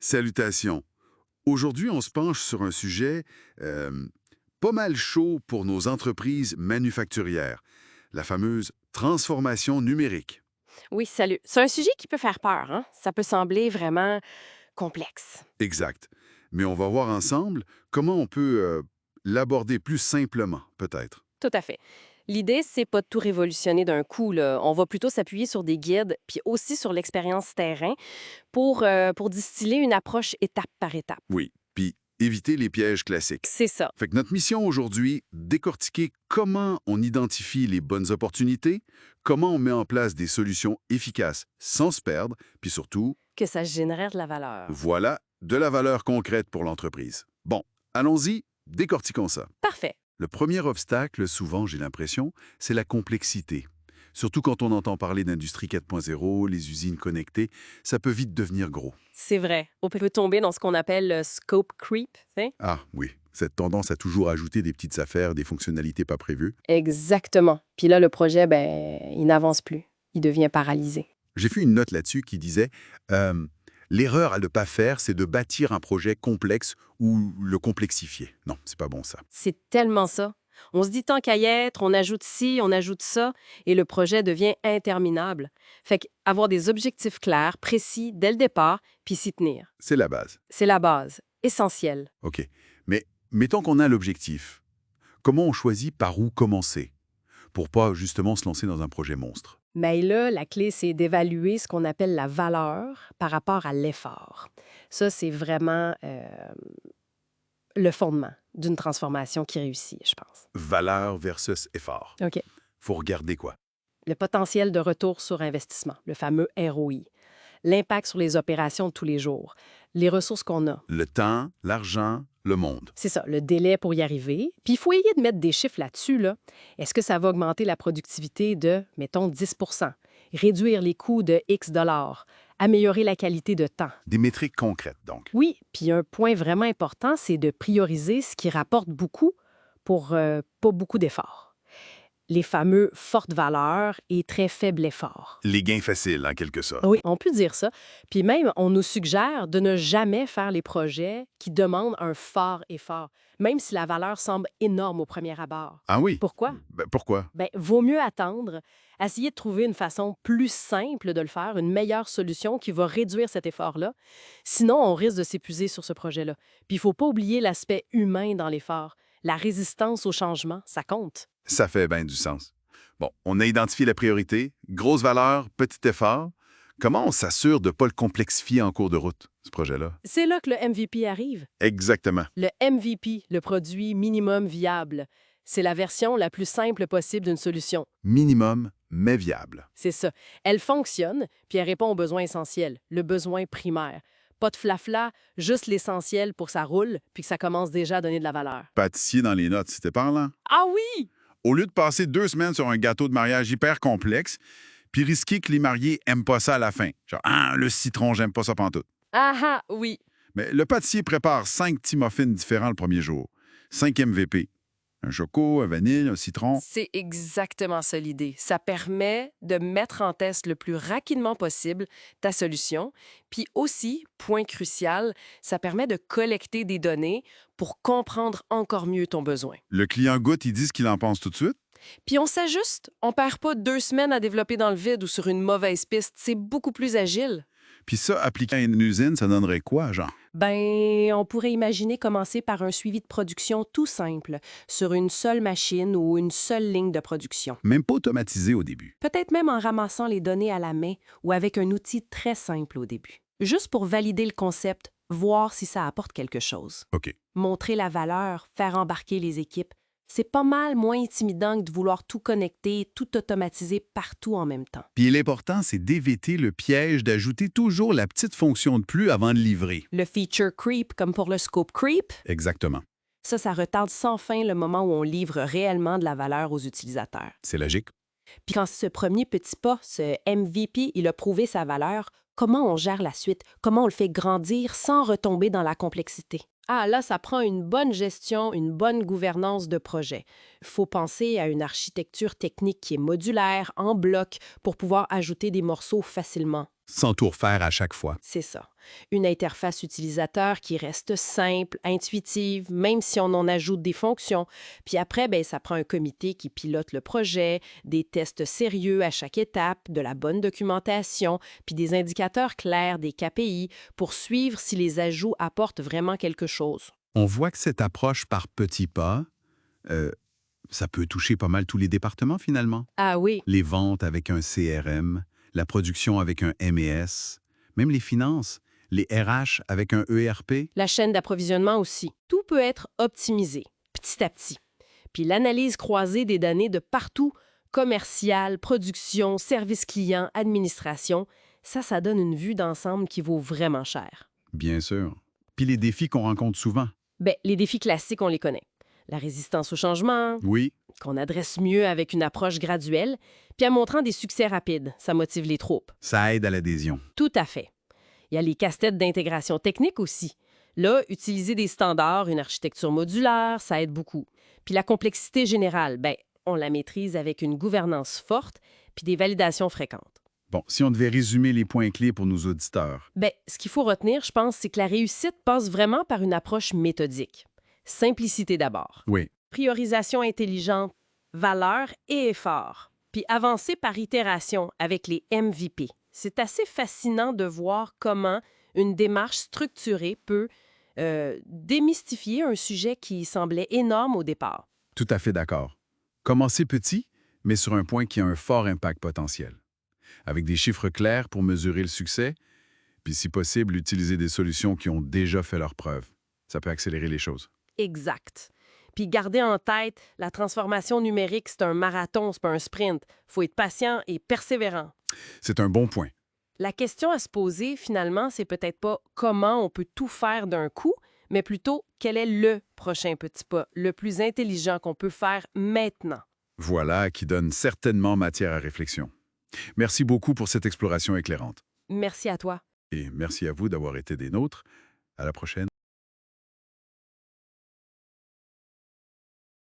Salutations. Aujourd'hui, on se penche sur un sujet pas mal chaud pour nos entreprises manufacturières, la fameuse transformation numérique. Oui, salut. C'est un sujet qui peut faire peur, hein? Ça peut sembler vraiment complexe. Exact. Mais on va voir ensemble comment on peut l'aborder plus simplement, peut-être. Tout à fait. L'idée, c'est pas de tout révolutionner d'un coup, là. On va plutôt s'appuyer sur des guides, puis aussi sur l'expérience terrain pour distiller une approche étape par étape. Oui. Puis éviter les pièges classiques. C'est ça. Fait que notre mission aujourd'hui, décortiquer comment on identifie les bonnes opportunités, comment on met en place des solutions efficaces sans se perdre, puis surtout, Que ça génère de la valeur. voilà, de la valeur concrète pour l'entreprise. Bon, allons-y, décortiquons ça. Parfait. Le premier obstacle, souvent, j'ai l'impression, c'est la complexité. Surtout quand on entend parler d'industrie 4.0, les usines connectées, ça peut vite devenir gros. C'est vrai. On peut tomber dans ce qu'on appelle le scope creep, tu sais? Ah oui, cette tendance à toujours ajouter des petites affaires, des fonctionnalités pas prévues. Exactement. Puis là, le projet, il n'avance plus. Il devient paralysé. J'ai fait une note là-dessus qui disait l'erreur à ne pas faire, c'est de bâtir un projet complexe ou le complexifier. Non, c'est pas bon ça. C'est tellement ça. On se dit tant qu'à y être, on ajoute ci, on ajoute ça, et le projet devient interminable. Fait qu'avoir des objectifs clairs, précis, dès le départ, puis s'y tenir. C'est la base. C'est la base, essentielle. OK. Mais mettons qu'on a l'objectif. Comment on choisit par où commencer pour pas justement se lancer dans un projet monstre? Mais là, la clé, c'est d'évaluer ce qu'on appelle la valeur par rapport à l'effort. Ça, c'est vraiment le fondement d'une transformation qui réussit, je pense. Valeur versus effort. OK. Faut regarder quoi? Le potentiel de retour sur investissement, le fameux ROI. L'impact sur les opérations de tous les jours, les ressources qu'on a. Le temps, l'argent, le monde. C'est ça, le délai pour y arriver. Puis il faut essayer de mettre des chiffres là-dessus. Là. Est-ce que ça va augmenter la productivité de, mettons, 10 réduire les coûts de X dollars, améliorer la qualité de temps? Des métriques concrètes, donc. Oui, puis un point vraiment important, c'est de prioriser ce qui rapporte beaucoup pour pas beaucoup d'efforts. Les fameux fortes valeurs et très faibles efforts. Les gains faciles, en quelque sorte. Oui, on peut dire ça. Puis même, on nous suggère de ne jamais faire les projets qui demandent un fort effort, même si la valeur semble énorme au premier abord. Ah oui? Pourquoi? Pourquoi? Vaut mieux attendre, essayer de trouver une façon plus simple de le faire, une meilleure solution qui va réduire cet effort-là. Sinon, on risque de s'épuiser sur ce projet-là. Puis il ne faut pas oublier l'aspect humain dans l'effort. La résistance au changement, ça compte. Ça fait bien du sens. Bon, on a identifié la priorité, grosse valeur, petit effort. Comment on s'assure de ne pas le complexifier en cours de route, ce projet-là? C'est là que le MVP arrive. Exactement. Le MVP, le produit minimum viable, c'est la version la plus simple possible d'une solution. Minimum, mais viable. C'est ça. Elle fonctionne, puis elle répond aux besoins essentiels, le besoin primaire. Pas de flafla, juste l'essentiel pour que ça roule, puis que ça commence déjà à donner de la valeur. Pâtissier dans les notes, c'était parlant. Ah oui! Au lieu de passer 2 semaines sur un gâteau de mariage hyper complexe, puis risquer que les mariés aiment pas ça à la fin. Genre, ah, le citron, j'aime pas ça pantoute. Ah ah, oui. Mais le pâtissier prépare 5 petits muffins différents le premier jour. 5 MVP. Un choco, un vanille, un citron. C'est exactement ça l'idée. Ça permet de mettre en test le plus rapidement possible ta solution. Puis aussi, point crucial, ça permet de collecter des données pour comprendre encore mieux ton besoin. Le client goûte, il dit ce qu'il en pense tout de suite. Puis on s'ajuste. On perd pas 2 semaines à développer dans le vide ou sur une mauvaise piste. C'est beaucoup plus agile. Puis ça, appliqué à une usine, ça donnerait quoi, genre? On pourrait imaginer commencer par un suivi de production tout simple, sur une seule machine ou une seule ligne de production. Même pas automatisé au début. Peut-être même en ramassant les données à la main ou avec un outil très simple au début. Juste pour valider le concept, voir si ça apporte quelque chose. OK. Montrer la valeur, faire embarquer les équipes. C'est pas mal moins intimidant que de vouloir tout connecter, tout automatiser partout en même temps. Puis l'important, c'est d'éviter le piège d'ajouter toujours la petite fonction de plus avant de livrer. Le feature creep, comme pour le scope creep, Exactement. ça retarde sans fin le moment où on livre réellement de la valeur aux utilisateurs. C'est logique. Puis quand ce premier petit pas, ce MVP, il a prouvé sa valeur, comment on gère la suite? Comment on le fait grandir sans retomber dans la complexité? Ah, là, ça prend une bonne gestion, une bonne gouvernance de projet. Il faut penser à une architecture technique qui est modulaire, en bloc, pour pouvoir ajouter des morceaux facilement. sans tout refaire à chaque fois. C'est ça. Une interface utilisateur qui reste simple, intuitive, même si on en ajoute des fonctions. Puis après, ben, ça prend un comité qui pilote le projet, des tests sérieux à chaque étape, de la bonne documentation, puis des indicateurs clairs, des KPI, pour suivre si les ajouts apportent vraiment quelque chose. On voit que cette approche par petits pas, ça peut toucher pas mal tous les départements finalement. Ah oui, Les ventes avec un CRM, la production avec un MES, même les finances, les RH avec un ERP. la chaîne d'approvisionnement aussi. Tout peut être optimisé, petit à petit. Puis l'analyse croisée des données de partout, commercial, production, service client, administration, ça donne une vue d'ensemble qui vaut vraiment cher. Bien sûr. Puis les défis qu'on rencontre souvent. Ben, les défis classiques, on les connaît. La résistance au changement, Oui, qu'on adresse mieux avec une approche graduelle, puis en montrant des succès rapides, ça motive les troupes. ça aide à l'adhésion. Tout à fait. Il y a les casse-têtes d'intégration technique aussi. Là, utiliser des standards, une architecture modulaire, ça aide beaucoup. Puis la complexité générale, ben, on la maîtrise avec une gouvernance forte puis des validations fréquentes. Bon, si on devait résumer les points clés pour nos auditeurs. Ben, ce qu'il faut retenir, je pense, c'est que la réussite passe vraiment par une approche méthodique. Simplicité d'abord. Oui, Priorisation intelligente, valeur et effort. Puis avancer par itération avec les MVP. C'est assez fascinant de voir comment une démarche structurée peut démystifier un sujet qui semblait énorme au départ. tout à fait d'accord. Commencer petit, mais sur un point qui a un fort impact potentiel. Avec des chiffres clairs pour mesurer le succès, puis si possible, utiliser des solutions qui ont déjà fait leurs preuves. Ça peut accélérer les choses. Exact. Puis garder en tête, la transformation numérique, c'est un marathon, c'est pas un sprint. Faut être patient et persévérant. C'est un bon point. La question à se poser, finalement, c'est peut-être pas comment on peut tout faire d'un coup, mais plutôt quel est le prochain petit pas, le plus intelligent qu'on peut faire maintenant. Voilà qui donne certainement matière à réflexion. Merci beaucoup pour cette exploration éclairante. Merci à toi. Et merci à vous d'avoir été des nôtres. À la prochaine.